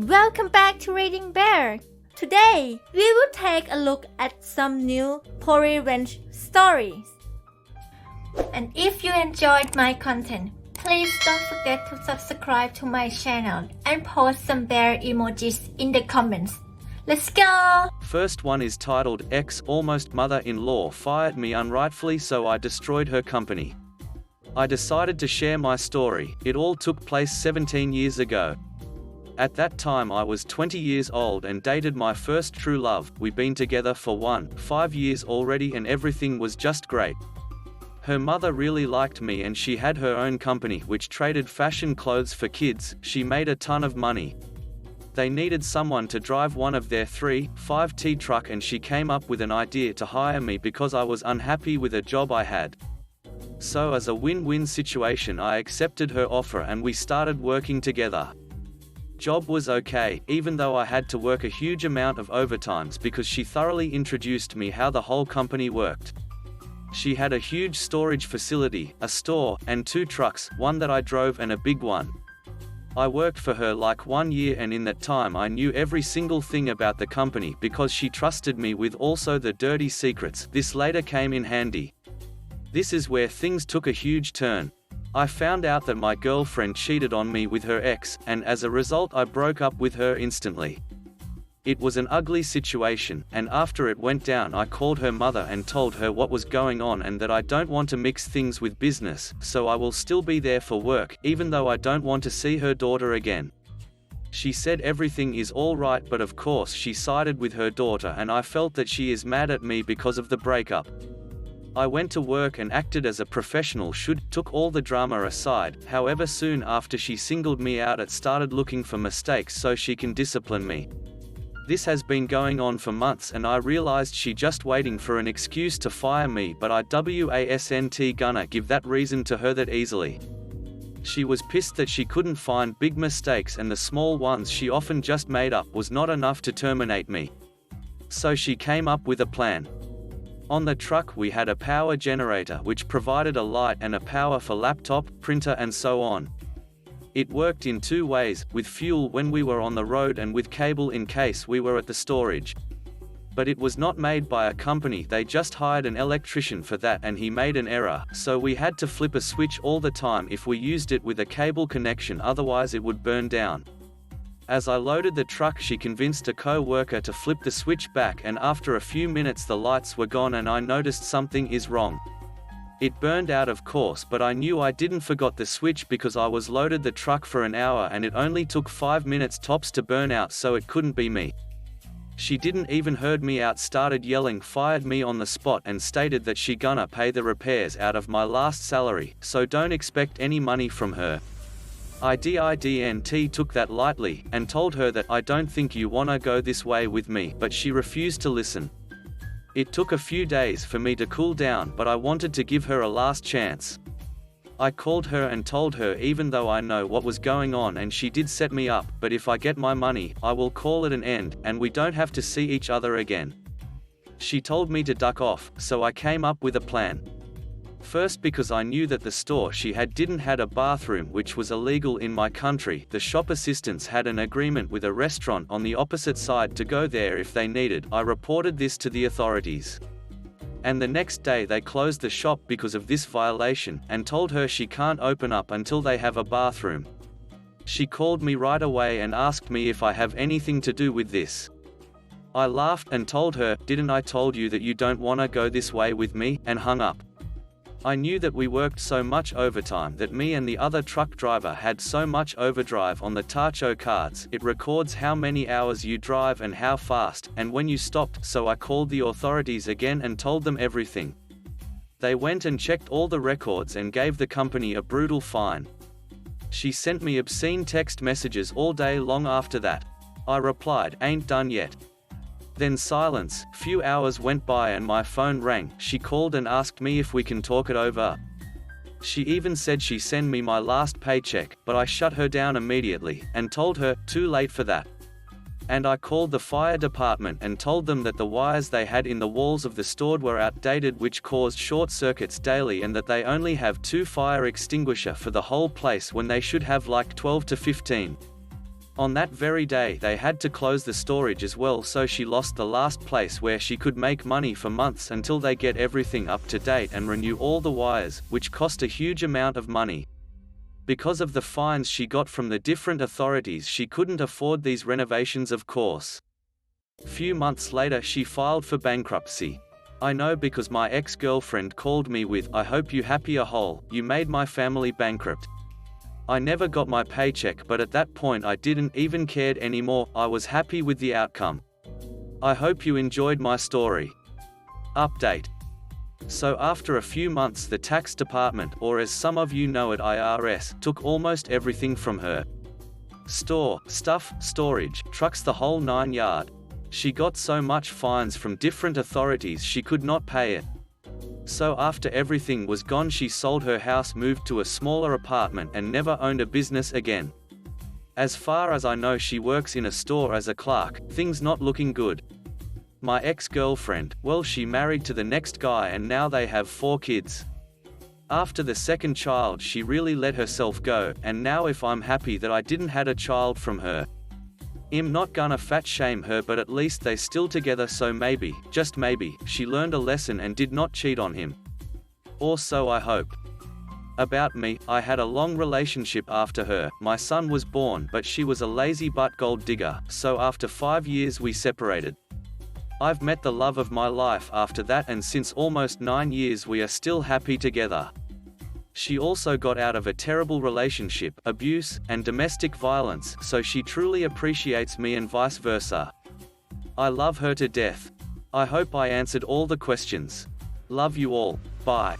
Welcome back to Reading Bear. Today, we will take a look at some new revenge stories. And if you enjoyed my content, please don't forget to subscribe to my channel and post some bear emojis in the comments. Let's go! First one is titled Ex Almost Mother-in-Law Fired Me Unrightfully So I Destroyed Her Company. I decided to share my story. It all took place 17 years ago. At that time I was 20 years old and dated my first true love. We'd been together for 5 years already and everything was just great. Her mother really liked me and she had her own company which traded fashion clothes for kids. She made a ton of money. They needed someone to drive one of their 3-5T truck and she came up with an idea to hire me because I was unhappy with a job I had. So as a win-win situation I accepted her offer and we started working together. Job was okay, even though I had to work a huge amount of overtimes because she thoroughly introduced me how the whole company worked. She had a huge storage facility, a store, and 2 trucks, one that I drove and a big one. I worked for her like 1 year and in that time I knew every single thing about the company because she trusted me with also the dirty secrets. This later came in handy. This is where things took a huge turn. I found out that my girlfriend cheated on me with her ex, and as a result I broke up with her instantly. It was an ugly situation, and after it went down I called her mother and told her what was going on and that I don't want to mix things with business, so I will still be there for work, even though I don't want to see her daughter again. She said everything is all right, but of course she sided with her daughter and I felt that she is mad at me because of the breakup. I went to work and acted as a professional took all the drama aside. However, soon after she singled me out and started looking for mistakes so she can discipline me. This has been going on for months and I realized she just waiting for an excuse to fire me, but I wasn't gonna give that reason to her that easily. She was pissed that she couldn't find big mistakes and the small ones she often just made up was not enough to terminate me. So she came up with a plan. On the truck we had a power generator which provided a light and a power for laptop, printer and so on. It worked in 2 ways, with fuel when we were on the road and with cable in case we were at the storage. But it was not made by a company, they just hired an electrician for that and he made an error, so we had to flip a switch all the time if we used it with a cable connection, otherwise it would burn down. As I loaded the truck she convinced a co-worker to flip the switch back and after a few minutes the lights were gone and I noticed something is wrong. It burned out of course, but I knew I didn't forgot the switch because I was loaded the truck for an hour and it only took 5 minutes tops to burn out, so it couldn't be me. She didn't even heard me out, started yelling, fired me on the spot and stated that she gonna pay the repairs out of my last salary, so don't expect any money from her. IDontWorkHereLady took that lightly, and told her that I don't think you wanna go this way with me, but she refused to listen. It took a few days for me to cool down, but I wanted to give her a last chance. I called her and told her even though I know what was going on and she did set me up, but if I get my money, I will call it an end, and we don't have to see each other again. She told me to duck off, so I came up with a plan. First, because I knew that the store she had didn't had a bathroom, which was illegal in my country, the shop assistants had an agreement with a restaurant on the opposite side to go there if they needed. I reported this to the authorities. And the next day they closed the shop because of this violation, and told her she can't open up until they have a bathroom. She called me right away and asked me if I have anything to do with this. I laughed and told her, "Didn't I told you that you don't wanna go this way with me?" and hung up. I knew that we worked so much overtime that me and the other truck driver had so much overdrive on the Tacho cards. It records how many hours you drive and how fast, and when you stopped, so I called the authorities again and told them everything. They went and checked all the records and gave the company a brutal fine. She sent me obscene text messages all day long after that. I replied, "Ain't done yet." Then silence. Few hours went by and my phone rang. She called and asked me if we can talk it over. She even said she send me my last paycheck, but I shut her down immediately, and told her, too late for that. And I called the fire department and told them that the wires they had in the walls of the store were outdated, which caused short circuits daily, and that they only have 2 fire extinguisher for the whole place when they should have like 12 to 15. On that very day they had to close the storage as well, so she lost the last place where she could make money for months until they get everything up to date and renew all the wires, which cost a huge amount of money. Because of the fines she got from the different authorities, she couldn't afford these renovations, of course. Few months later she filed for bankruptcy. I know because my ex-girlfriend called me with, "I hope you happy a hole, you made my family bankrupt." I never got my paycheck, but at that point I didn't even cared anymore, I was happy with the outcome. I hope you enjoyed my story. Update. So after a few months the tax department, or as some of you know it IRS, took almost everything from her. Store, stuff, storage, trucks, the whole 9 yards. She got so much fines from different authorities she could not pay it. So after everything was gone she sold her house, moved to a smaller apartment and never owned a business again. As far as I know she works in a store as a clerk, things not looking good. My ex-girlfriend, well, she married to the next guy and now they have 4 kids. After the second child she really let herself go, and now if I'm happy that I didn't had a child from her. I'm not gonna fat shame her, but at least they still together, so maybe, just maybe, she learned a lesson and did not cheat on him. Or so I hope. About me, I had a long relationship after her, my son was born, but she was a lazy butt gold digger, so after 5 years we separated. I've met the love of my life after that, and since almost 9 years we are still happy together. She also got out of a terrible relationship, abuse, and domestic violence, so she truly appreciates me and vice versa. I love her to death. I hope I answered all the questions. Love you all, bye.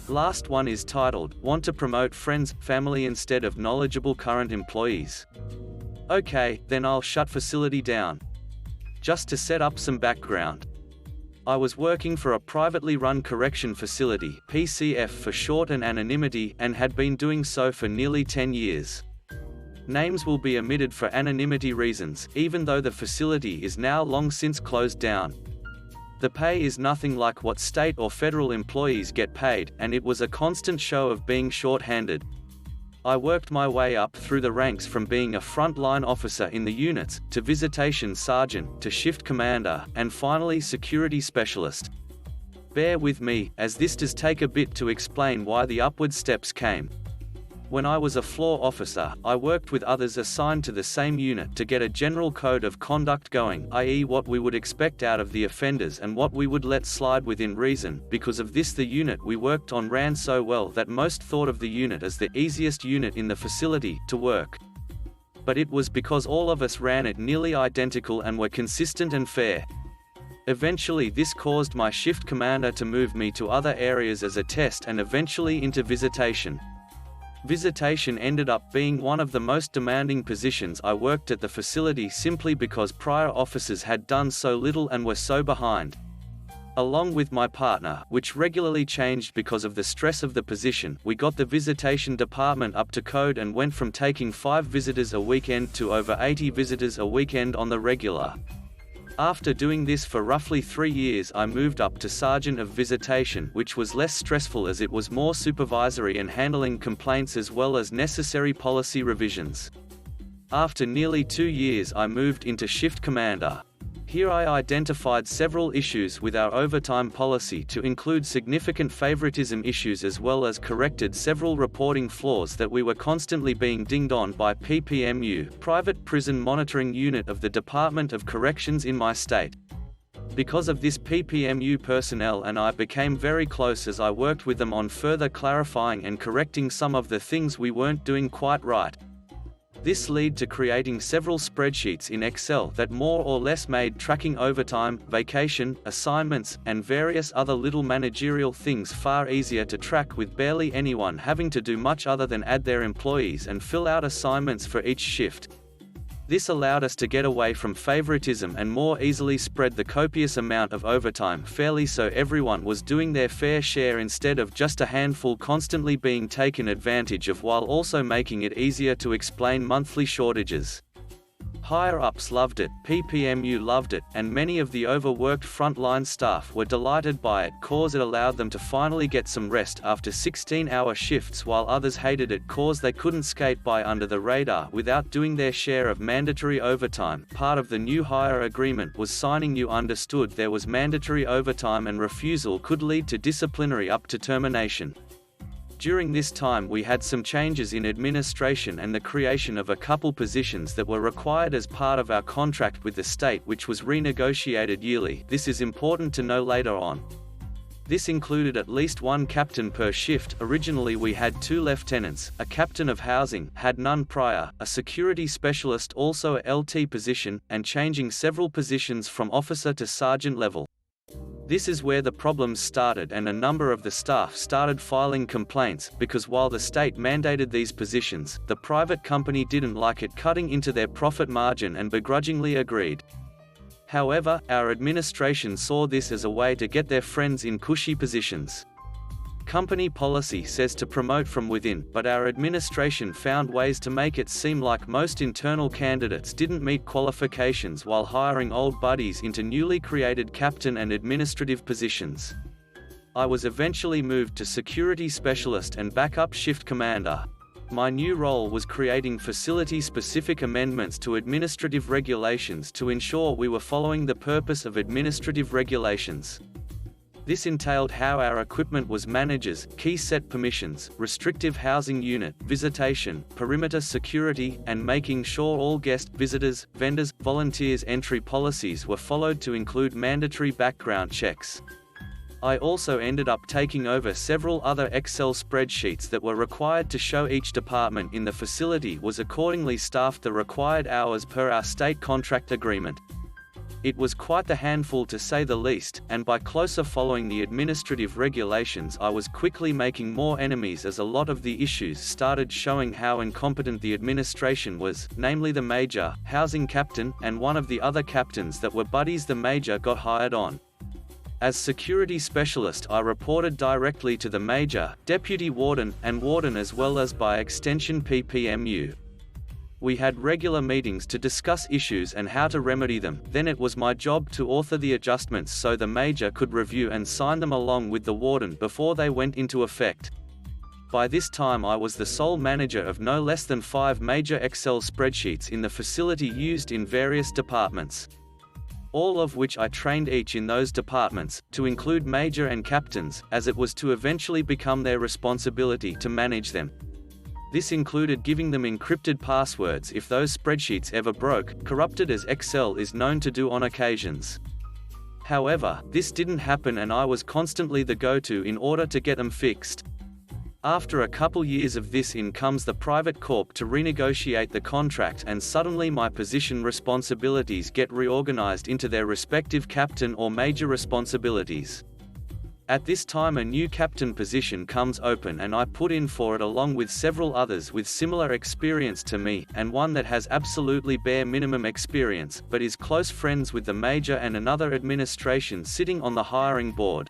Last one is titled, "Want to promote friends, family instead of knowledgeable current employees?" Okay, then I'll shut facility down. Just to set up some background. I was working for a privately run correction facility, PCF for short and anonymity, and had been doing so for nearly 10 years. Names will be omitted for anonymity reasons, even though the facility is now long since closed down. The pay is nothing like what state or federal employees get paid, and it was a constant show of being short-handed. I worked my way up through the ranks from being a frontline officer in the units, to visitation sergeant, to shift commander, and finally security specialist. Bear with me, as this does take a bit to explain why the upward steps came. When I was a floor officer, I worked with others assigned to the same unit to get a general code of conduct going, i.e. what we would expect out of the offenders and what we would let slide within reason. Because of this, the unit we worked on ran so well that most thought of the unit as the easiest unit in the facility to work. But it was because all of us ran it nearly identical and were consistent and fair. Eventually this caused my shift commander to move me to other areas as a test, and eventually into visitation. Visitation ended up being one of the most demanding positions I worked at the facility, simply because prior officers had done so little and were so behind. Along with my partner, which regularly changed because of the stress of the position, we got the visitation department up to code and went from taking 5 visitors a weekend to over 80 visitors a weekend on the regular. After doing this for roughly 3 years, I moved up to Sergeant of Visitation, which was less stressful as it was more supervisory and handling complaints as well as necessary policy revisions. After nearly 2 years, I moved into Shift Commander. Here I identified several issues with our overtime policy, to include significant favoritism issues, as well as corrected several reporting flaws that we were constantly being dinged on by PPMU, Private Prison Monitoring Unit of the Department of Corrections in my state. Because of this, PPMU personnel and I became very close as I worked with them on further clarifying and correcting some of the things we weren't doing quite right. This led to creating several spreadsheets in Excel that more or less made tracking overtime, vacation, assignments, and various other little managerial things far easier to track, with barely anyone having to do much other than add their employees and fill out assignments for each shift. This allowed us to get away from favoritism and more easily spread the copious amount of overtime fairly, so everyone was doing their fair share instead of just a handful constantly being taken advantage of, while also making it easier to explain monthly shortages. Higher-ups loved it, PPMU loved it, and many of the overworked frontline staff were delighted by it cause it allowed them to finally get some rest after 16-hour shifts, while others hated it cause they couldn't skate by under the radar without doing their share of mandatory overtime. Part of the new hire agreement was signing you understood there was mandatory overtime and refusal could lead to disciplinary up to termination. During this time we had some changes in administration and the creation of a couple positions that were required as part of our contract with the state, which was renegotiated yearly. This is important to know later on. This included at least one captain per shift. Originally we had 2 lieutenants, a captain of housing, had none prior, a security specialist, also a LT position, and changing several positions from officer to sergeant level. This is where the problems started and a number of the staff started filing complaints, because while the state mandated these positions, the private company didn't like it cutting into their profit margin and begrudgingly agreed. However, our administration saw this as a way to get their friends in cushy positions. Company policy says to promote from within, but our administration found ways to make it seem like most internal candidates didn't meet qualifications while hiring old buddies into newly created captain and administrative positions. I was eventually moved to security specialist and backup shift commander. My new role was creating facility-specific amendments to administrative regulations to ensure we were following the purpose of administrative regulations. This entailed how our equipment was managed, key set permissions, restrictive housing unit, visitation, perimeter security, and making sure all guests, visitors, vendors, volunteers' entry policies were followed to include mandatory background checks. I also ended up taking over several other Excel spreadsheets that were required to show each department in the facility was accordingly staffed the required hours per our state contract agreement. It was quite the handful to say the least, and by closer following the administrative regulations I was quickly making more enemies as a lot of the issues started showing how incompetent the administration was, namely the major, housing captain, and one of the other captains that were buddies the major got hired on. As security specialist I reported directly to the major, deputy warden, and warden as well as by extension PPMU. We had regular meetings to discuss issues and how to remedy them, then it was my job to author the adjustments so the major could review and sign them along with the warden before they went into effect. By this time I was the sole manager of no less than 5 major Excel spreadsheets in the facility used in various departments. All of which I trained each in those departments, to include major and captains, as it was to eventually become their responsibility to manage them. This included giving them encrypted passwords if those spreadsheets ever broke, corrupted as Excel is known to do on occasions. However, this didn't happen and I was constantly the go-to in order to get them fixed. After a couple years of this in comes the private corp to renegotiate the contract and suddenly my position responsibilities get reorganized into their respective captain or major responsibilities. At this time a new captain position comes open and I put in for it along with several others with similar experience to me, and one that has absolutely bare minimum experience, but is close friends with the major and another administration sitting on the hiring board.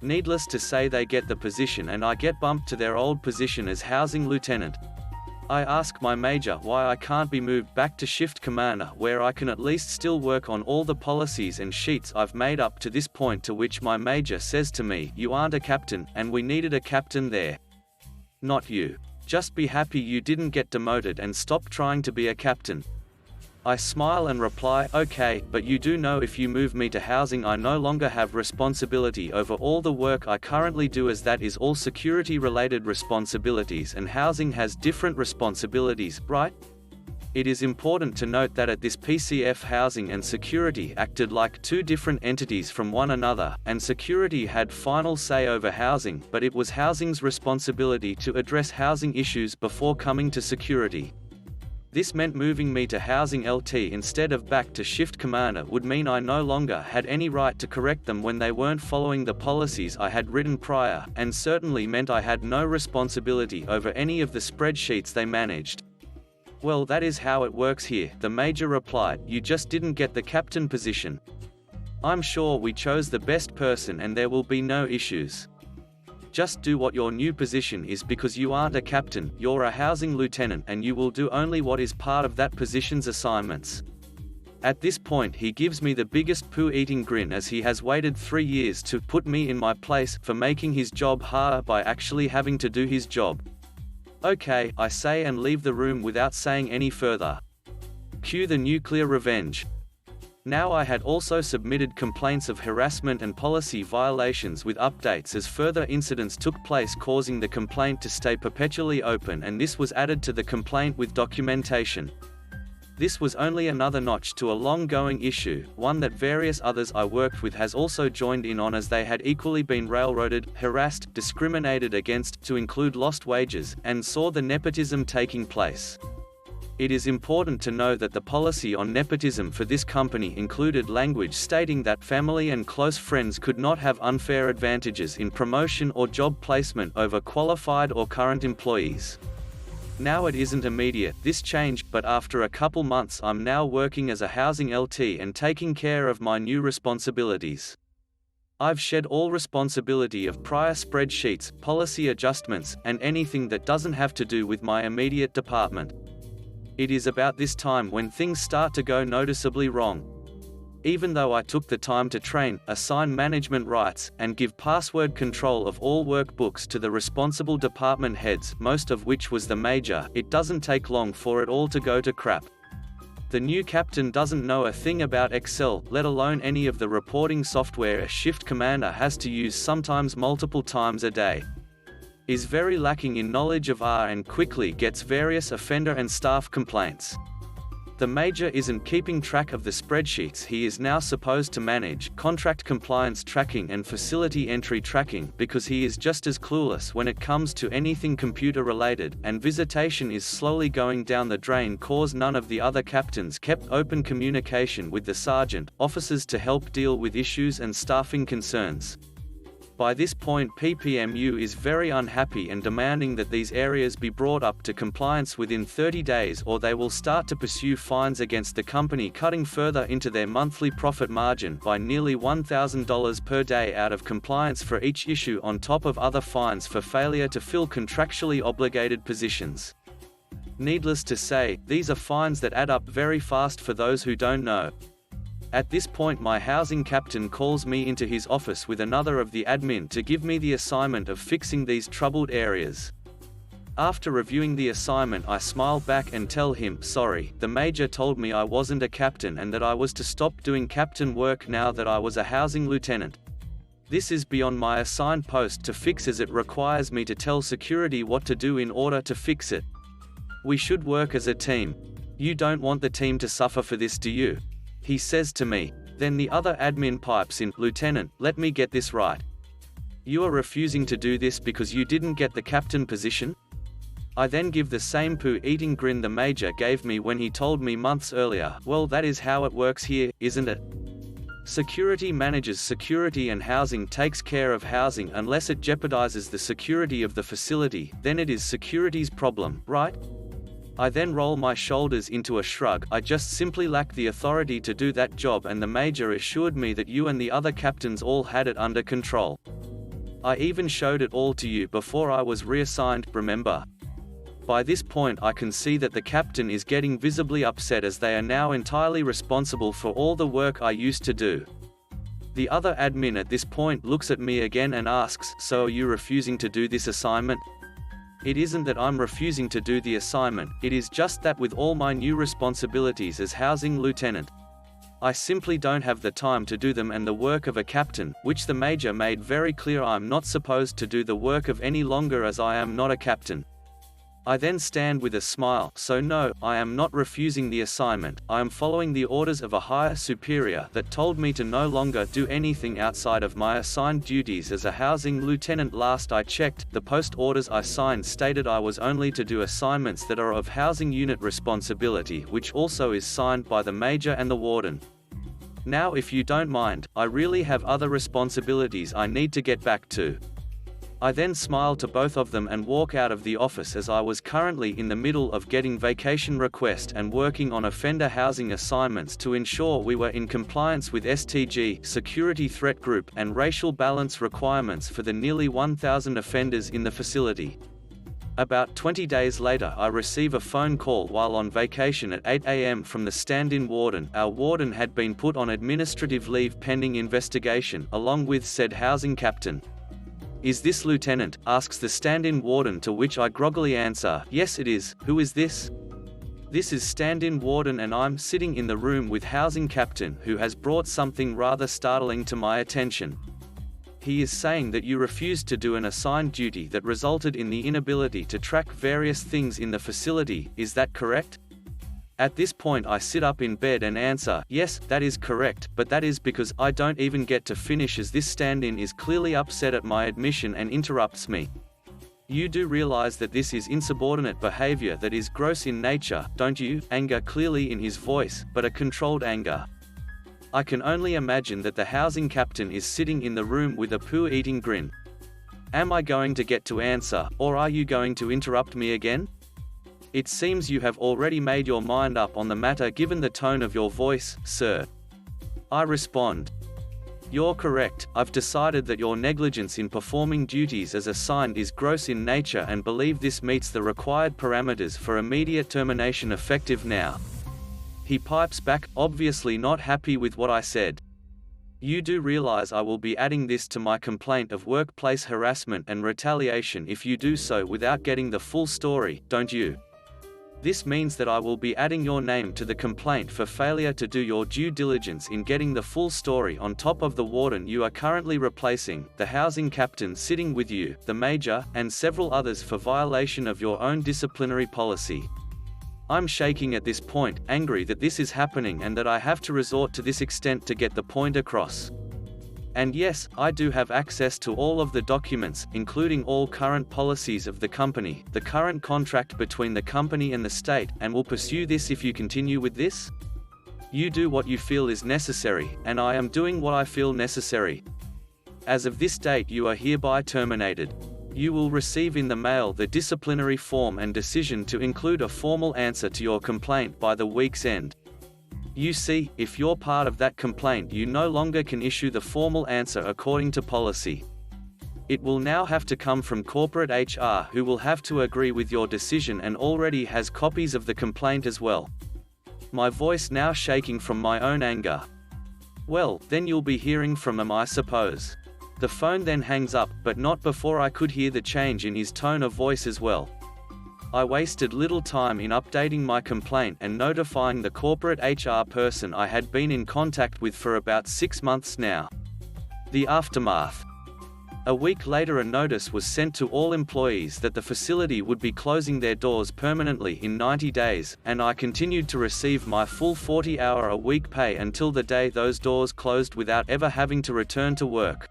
Needless to say they get the position and I get bumped to their old position as housing lieutenant. I ask my major why I can't be moved back to shift commander where I can at least still work on all the policies and sheets I've made up to this point, to which my major says to me, "You aren't a captain, and we needed a captain there. Not you. Just be happy you didn't get demoted and stop trying to be a captain." I smile and reply, "Okay, but you do know if you move me to housing I no longer have responsibility over all the work I currently do, as that is all security related responsibilities and housing has different responsibilities, right?" It is important to note that at this PCF housing and security acted like 2 different entities from one another, and security had final say over housing, but it was housing's responsibility to address housing issues before coming to security. This meant moving me to housing LT instead of back to shift commander would mean I no longer had any right to correct them when they weren't following the policies I had written prior, and certainly meant I had no responsibility over any of the spreadsheets they managed. "Well, that is how it works here," the major replied. "You just didn't get the captain position. I'm sure we chose the best person and there will be no issues." Just do what your new position is because you aren't a captain, you're a housing lieutenant and you will do only what is part of that position's assignments. At this point he gives me the biggest poo-eating grin as he has waited 3 years to put me in my place for making his job harder by actually having to do his job. Okay, I say and leave the room without saying any further. Cue the nuclear revenge. Now I had also submitted complaints of harassment and policy violations with updates as further incidents took place, causing the complaint to stay perpetually open, and this was added to the complaint with documentation. This was only another notch to a long-going issue, one that various others I worked with has also joined in on, as they had equally been railroaded, harassed, discriminated against, to include lost wages, and saw the nepotism taking place. It is important to know that the policy on nepotism for this company included language stating that family and close friends could not have unfair advantages in promotion or job placement over qualified or current employees. Now it isn't immediate, this changed, but after a couple months I'm now working as a housing LT and taking care of my new responsibilities. I've shed all responsibility of prior spreadsheets, policy adjustments, and anything that doesn't have to do with my immediate department. It is about this time when things start to go noticeably wrong. Even though I took the time to train, assign management rights, and give password control of all workbooks to the responsible department heads, most of which was the major, it doesn't take long for it all to go to crap. The new captain doesn't know a thing about Excel, let alone any of the reporting software a shift commander has to use sometimes multiple times a day. Is very lacking in knowledge of R and quickly gets various offender and staff complaints. The major isn't keeping track of the spreadsheets he is now supposed to manage, contract compliance tracking and facility entry tracking, because he is just as clueless when it comes to anything computer related, and visitation is slowly going down the drain cause none of the other captains kept open communication with the sergeant, officers to help deal with issues and staffing concerns. By this point PPMU is very unhappy and demanding that these areas be brought up to compliance within 30 days or they will start to pursue fines against the company, cutting further into their monthly profit margin by nearly $1,000 per day out of compliance for each issue, on top of other fines for failure to fill contractually obligated positions. Needless to say, these are fines that add up very fast for those who don't know. At this point my housing captain calls me into his office with another of the admin to give me the assignment of fixing these troubled areas. After reviewing the assignment I smile back and tell him, sorry, the major told me I wasn't a captain and that I was to stop doing captain work now that I was a housing lieutenant. This is beyond my assigned post to fix, as it requires me to tell security what to do in order to fix it. We should work as a team. You don't want the team to suffer for this, do you? He says to me. Then the other admin pipes in, Lieutenant, let me get this right. You are refusing to do this because you didn't get the captain position? I then give the same poo-eating grin the major gave me when he told me months earlier, well, that is how it works here, isn't it? Security manages security and housing takes care of housing unless it jeopardizes the security of the facility, then it is security's problem, right? I then roll my shoulders into a shrug. I just simply lack the authority to do that job, and the major assured me that you and the other captains all had it under control. I even showed it all to you before I was reassigned, remember? By this point I can see that the captain is getting visibly upset, as they are now entirely responsible for all the work I used to do. The other admin at this point looks at me again and asks, so are you refusing to do this assignment? It isn't that I'm refusing to do the assignment, it is just that with all my new responsibilities as housing lieutenant, I simply don't have the time to do them, and the work of a captain, which the major made very clear I'm not supposed to do the work of any longer as I am not a captain. I then stand with a smile, so no, I am not refusing the assignment, I am following the orders of a higher superior that told me to no longer do anything outside of my assigned duties as a housing lieutenant. Last I checked, the post orders I signed stated I was only to do assignments that are of housing unit responsibility, which also is signed by the major and the warden. Now if you don't mind, I really have other responsibilities I need to get back to. I then smile to both of them and walk out of the office, as I was currently in the middle of getting vacation request and working on offender housing assignments to ensure we were in compliance with STG, security threat group, and racial balance requirements for the nearly 1,000 offenders in the facility. About 20 days later, I receive a phone call while on vacation at 8 a.m. from the stand-in warden. Our warden had been put on administrative leave pending investigation, along with said housing captain. "Is this Lieutenant?" asks the stand-in warden, to which I groggily answer, "Yes it is. Who is this?" "This is stand-in warden, and I'm sitting in the room with housing captain, who has brought something rather startling to my attention. He is saying that you refused to do an assigned duty that resulted in the inability to track various things in the facility. Is that correct?" At this point I sit up in bed and answer, "Yes, that is correct, but that is because I don't even get to finish, as this stand-in is clearly upset at my admission and interrupts me. You do realize that this is insubordinate behavior that is gross in nature, don't you?" Anger clearly in his voice, but a controlled anger. I can only imagine that the housing captain is sitting in the room with a poo-eating grin. Am I going to get to answer, or are you going to interrupt me again? It seems you have already made your mind up on the matter given the tone of your voice, sir. I respond, "You're correct. I've decided that your negligence in performing duties as assigned is gross in nature and believe this meets the required parameters for immediate termination effective now." He pipes back, obviously not happy with what I said. "You do realize I will be adding this to my complaint of workplace harassment and retaliation if you do so without getting the full story, don't you? This means that I will be adding your name to the complaint for failure to do your due diligence in getting the full story, on top of the warden you are currently replacing, the housing captain sitting with you, the major, and several others for violation of your own disciplinary policy." I'm shaking at this point, angry that this is happening and that I have to resort to this extent to get the point across. And yes, I do have access to all of the documents, including all current policies of the company, the current contract between the company and the state, and will pursue this if you continue with this. You do what you feel is necessary, and I am doing what I feel necessary. As of this date you are hereby terminated. You will receive in the mail the disciplinary form and decision to include a formal answer to your complaint by the week's end. You see, if you're part of that complaint you no longer can issue the formal answer according to policy. It will now have to come from corporate HR, who will have to agree with your decision and already has copies of the complaint as well. My voice now shaking from my own anger. "Well, then you'll be hearing from him, I suppose." The phone then hangs up, but not before I could hear the change in his tone of voice as well. I wasted little time in updating my complaint and notifying the corporate HR person I had been in contact with for about 6 months now. The aftermath. A week later a notice was sent to all employees that the facility would be closing their doors permanently in 90 days, and I continued to receive my full 40-hour-a-week pay until the day those doors closed without ever having to return to work.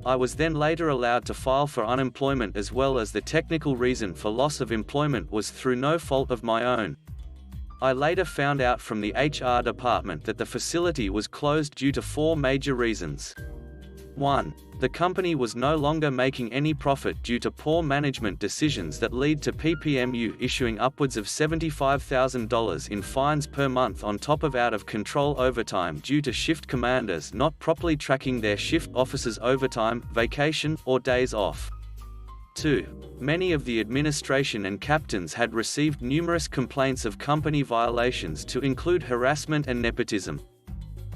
I was then later allowed to file for unemployment, as well as the technical reason for loss of employment was through no fault of my own. I later found out from the HR department that the facility was closed due to 4 major reasons. 1. The company was no longer making any profit due to poor management decisions that lead to PPMU issuing upwards of $75,000 in fines per month, on top of out-of-control overtime due to shift commanders not properly tracking their shift officers' overtime, vacation, or days off. 2. Many of the administration and captains had received numerous complaints of company violations to include harassment and nepotism.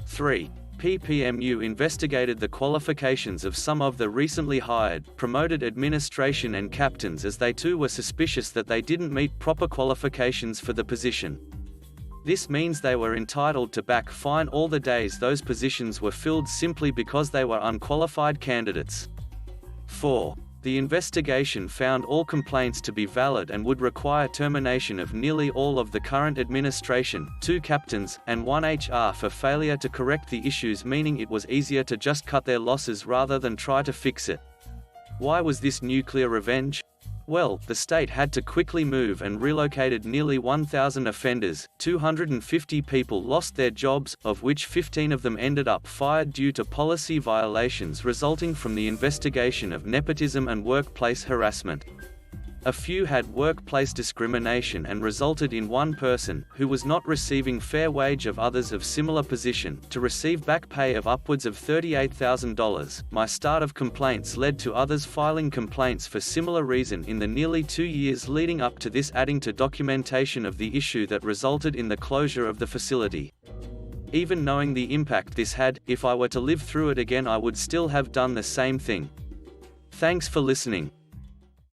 3. PPMU investigated the qualifications of some of the recently hired, promoted administration and captains, as they too were suspicious that they didn't meet proper qualifications for the position. This means they were entitled to back fine all the days those positions were filled simply because they were unqualified candidates. 4. The investigation found all complaints to be valid and would require termination of nearly all of the current administration, 2 captains, and 1 HR for failure to correct the issues, meaning it was easier to just cut their losses rather than try to fix it. Why was this nuclear revenge? Well, the state had to quickly move and relocated nearly 1,000 offenders. 250 people lost their jobs, of which 15 of them ended up fired due to policy violations resulting from the investigation of nepotism and workplace harassment. A few had workplace discrimination and resulted in one person, who was not receiving fair wage of others of similar position, to receive back pay of upwards of $38,000. My start of complaints led to others filing complaints for similar reason in the nearly 2 years leading up to this, adding to documentation of the issue that resulted in the closure of the facility. Even knowing the impact this had, if I were to live through it again I would still have done the same thing. Thanks for listening.